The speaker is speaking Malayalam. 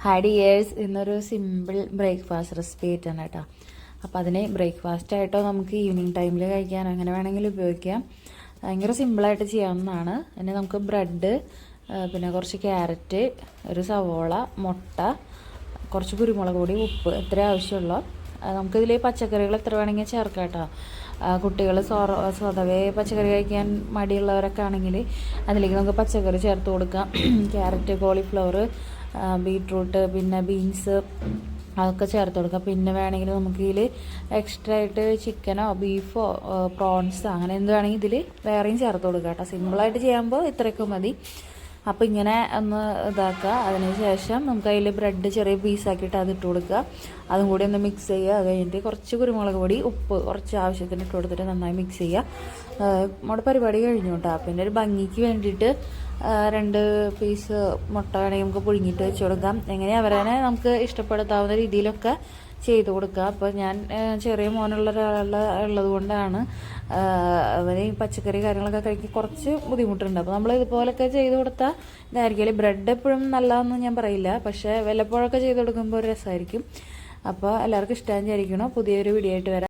ഹായ് ഡിയേഴ്സ്, ഇന്നൊരു സിമ്പിൾ ബ്രേക്ക്ഫാസ്റ്റ് റെസിപ്പി ആയിട്ടാണ് കേട്ടോ. അപ്പോൾ അതിന് ബ്രേക്ക്ഫാസ്റ്റ് ആയിട്ടോ നമുക്ക് ഈവനിങ് ടൈമിൽ കഴിക്കാൻ അങ്ങനെ വേണമെങ്കിൽ ഉപയോഗിക്കാം. ഭയങ്കര സിമ്പിളായിട്ട് ചെയ്യാവുന്നതാണ്. പിന്നെ നമുക്ക് ബ്രെഡ്, പിന്നെ കുറച്ച് ക്യാരറ്റ്, ഒരു സവോള, മുട്ട, കുറച്ച് കുരുമുളക് പൊടി, ഉപ്പ് ഇത്ര ആവശ്യമുള്ളൂ. നമുക്കിതിൽ പച്ചക്കറികൾ എത്ര വേണമെങ്കിൽ ചേർക്കാം കേട്ടോ. കുട്ടികൾ സ്വതവേ പച്ചക്കറി കഴിക്കാൻ മടിയുള്ളവരൊക്കെ ആണെങ്കിൽ അതിലേക്ക് നമുക്ക് പച്ചക്കറി ചേർത്ത് കൊടുക്കാം. ക്യാരറ്റ്, കോളിഫ്ലവർ, ബീട്രൂട്ട്, പിന്നെ ബീൻസ് അതൊക്കെ ചേർത്ത് കൊടുക്കാം. പിന്നെ വേണമെങ്കിൽ നമുക്ക് ഇതിൽ എക്സ്ട്രാ ആയിട്ട് ചിക്കനോ ബീഫോ പ്രോൺസോ അങ്ങനെ എന്ത് വേണമെങ്കിൽ ഇതിൽ വേറെയും ചേർത്ത് കൊടുക്കാം കേട്ടോ. സിമ്പിളായിട്ട് ചെയ്യുമ്പോൾ ഇത്രയൊക്കെ മതി. അപ്പോൾ ഇങ്ങനെ ഒന്ന് ഇതാക്കുക. അതിന് ശേഷം നമുക്ക് അതിൽ ബ്രെഡ് ചെറിയ പീസാക്കിയിട്ട് അതിട്ട് കൊടുക്കുക. അതും കൂടി ഒന്ന് മിക്സ് ചെയ്യുക. അത് കഴിഞ്ഞിട്ട് കുറച്ച് കുരുമുളക് പൊടി, ഉപ്പ് കുറച്ച് ആവശ്യത്തിന് ഇട്ട് കൊടുത്തിട്ട് നന്നായി മിക്സ് ചെയ്യുക. നമ്മുടെ പരിപാടി കഴിഞ്ഞു കേട്ടോ. പിന്നെ ഒരു ഭംഗിക്ക് വേണ്ടിയിട്ട് 2 പീസ് മുട്ട വേണമെങ്കിൽ നമുക്ക് പുഴുങ്ങിയിട്ട് വെച്ച് കൊടുക്കാം. എങ്ങനെ അവരെ നമുക്ക് ഇഷ്ടപ്പെടുത്താവുന്ന രീതിയിലൊക്കെ ചെയ്ത് കൊടുക്കുക. അപ്പോൾ ഞാൻ ചെറിയ മോനുള്ള ഉള്ളത് കൊണ്ടാണ് അവന് പച്ചക്കറി കാര്യങ്ങളൊക്കെ കഴിക്കാൻ കുറച്ച് ബുദ്ധിമുട്ടുണ്ട്. അപ്പോൾ നമ്മൾ ഇതുപോലൊക്കെ ചെയ്ത് കൊടുത്താൽ ഇതായിരിക്കും. ബ്രെഡ് എപ്പോഴും നല്ലതെന്ന് ഞാൻ പറയില്ല, പക്ഷേ വല്ലപ്പോഴൊക്കെ ചെയ്ത് കൊടുക്കുമ്പോൾ ഒരു രസമായിരിക്കും. അപ്പോൾ എല്ലാവർക്കും ഇഷ്ടം വിചാരിക്കണം. പുതിയൊരു വീഡിയോ ആയിട്ട് വരാം.